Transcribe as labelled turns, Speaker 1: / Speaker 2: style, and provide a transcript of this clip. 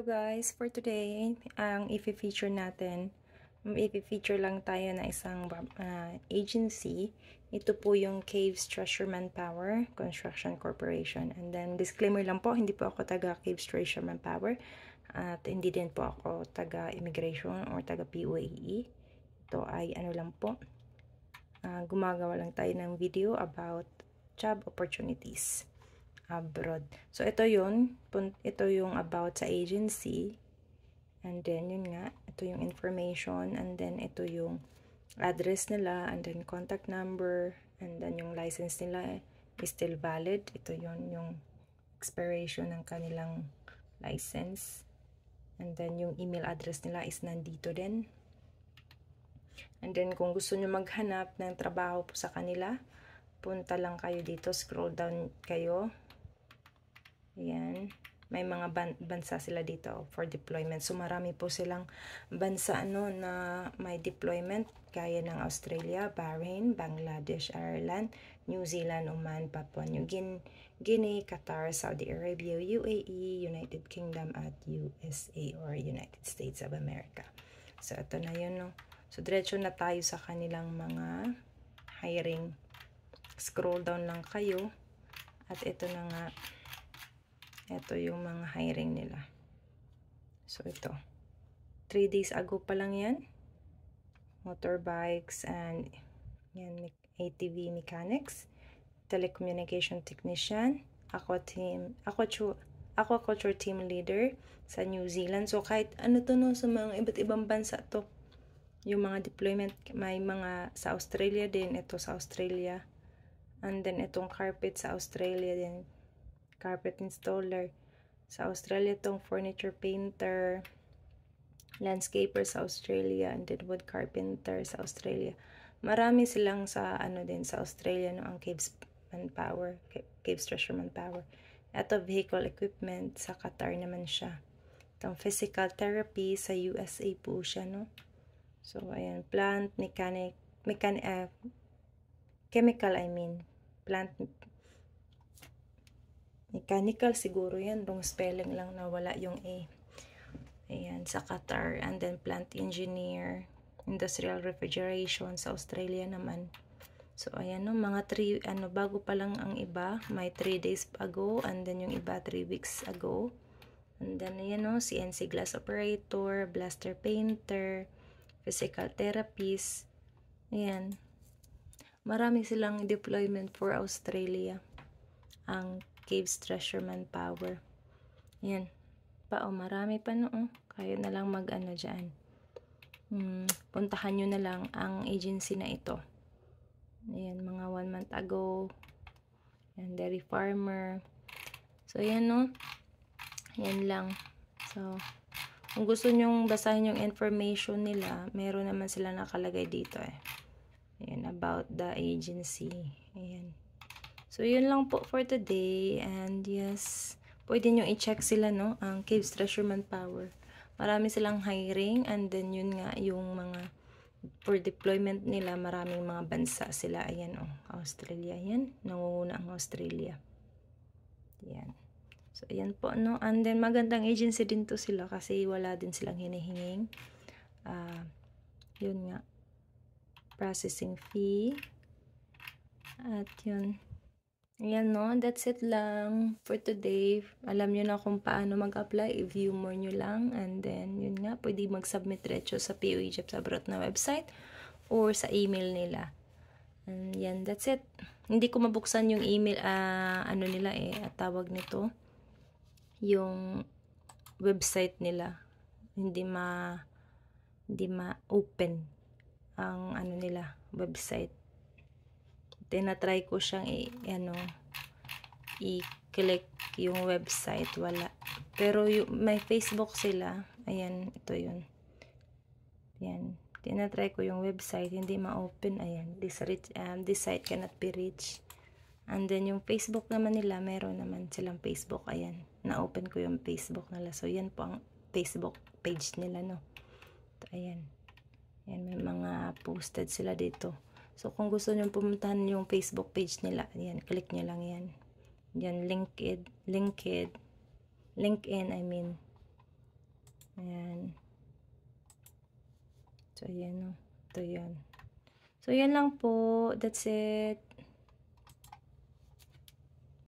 Speaker 1: Hello guys, for today, ang i-feature natin, i-feature lang tayo na isang agency. Ito po yung Caves Treasure Manpower Construction Corporation. And then, disclaimer lang po, hindi po ako taga Caves Treasure Manpower. At hindi din po ako taga Immigration or taga PUAE. Ito ay ano lang po, gumagawa lang tayo ng video about job opportunities abroad. So, ito yung about sa agency. And then, yun nga, ito yung information. And then, ito yung address nila. And then, contact number. And then, yung license nila is still valid. Ito yun, yung expiration ng kanilang license. And then, yung email address nila is nandito din. And then, kung gusto nyo maghanap ng trabaho po sa kanila, punta lang kayo dito. Scroll down kayo. Ayan. May mga bansa sila dito for deployment. So, marami po silang bansa na may deployment. Gaya ng Australia, Bahrain, Bangladesh, Ireland, New Zealand, Oman, Papua New Guinea, Qatar, Saudi Arabia, UAE, United Kingdom, at USA or United States of America. So, ito na yun, no? So, diretso na tayo sa kanilang mga hiring. Scroll down lang kayo. At ito na nga. Ito yung mga hiring nila. So, ito. 3 days ago pa lang yan. Motorbikes and yan, ATV mechanics, telecommunication technician, aquaculture team leader sa New Zealand. So, kahit ano to, no, sa mga iba't ibang bansa to. Yung mga deployment, may mga sa Australia din. Ito sa Australia. And then, itong carpet sa Australia din. Carpet installer sa Australia, tong furniture painter, landscaper sa Australia, and then wood carpenter sa Australia. Marami silang sa ano din sa Australia, no, ang Caves Manpower, Caves Treasure Manpower. Ito vehicle equipment sa Qatar naman siya. Itong physical therapy sa USA po siya, no. So ayan, plant chemical, plant mechanical siguro yan. Wrong spelling lang, nawala yung A. Ayan, sa Qatar. And then, plant engineer. Industrial refrigeration sa Australia naman. So, ayan, no, mga 3, bago pa lang ang iba. May 3 days ago. And then, yung iba 3 weeks ago. And then, ayan, no, CNC glass operator, blaster painter, physical therapist. Ayan. Marami silang deployment for Australia. Ang Caves Treasure Manpower. Yan. Marami pa, no. Kayo na lang mag-ano dyan. Puntahan nyo na lang ang agency na ito. Ayan, mga 1 month ago. Yan, dairy farmer. So, yan, no. Yan lang. So, kung gusto nyong basahin yung information nila, meron naman sila nakalagay dito, Ayan, about the agency. Ayan. So, yun lang po for today. And yes, pwede nyo i-check sila, no? Ang Caves Treasure Manpower. Marami silang hiring. And then, yun nga, yung mga for deployment nila, maraming mga bansa sila. Ayan, Australia. Ayan, nangunguna ang Australia. Ayan. So, ayan po, no? And then, magandang agency din to sila kasi wala din silang hinihinging. Yun nga. Processing fee. At yun. Ayan, no, that's it lang for today. Alam nyo na kung paano mag-apply. I-view more nyo lang. And then, yun nga, pwede mag-submit diretso sa PUAE Jobs Abroad na website or sa email nila. And yan, that's it. Hindi ko mabuksan yung email, nila at tawag nito. Yung website nila. Hindi ma-open ang nila, website. Tinatry ko siyang i-click yung website, wala. Pero may Facebook sila. Ayan, ito yun. Ayan, tinatry ko yung website, hindi ma-open. Ayan, this site cannot be reached. And then yung Facebook naman nila, meron naman silang Facebook. Ayan, na-open ko yung Facebook nila. So, yan po ang Facebook page nila, no. Ayan. Ayan, may mga posted sila dito. So, kung gusto nyo pumuntahan yung Facebook page nila, yan, click nyo lang yan. Yan, LinkedIn, So, ayan o. Ito yan. So, yan lang po. That's it.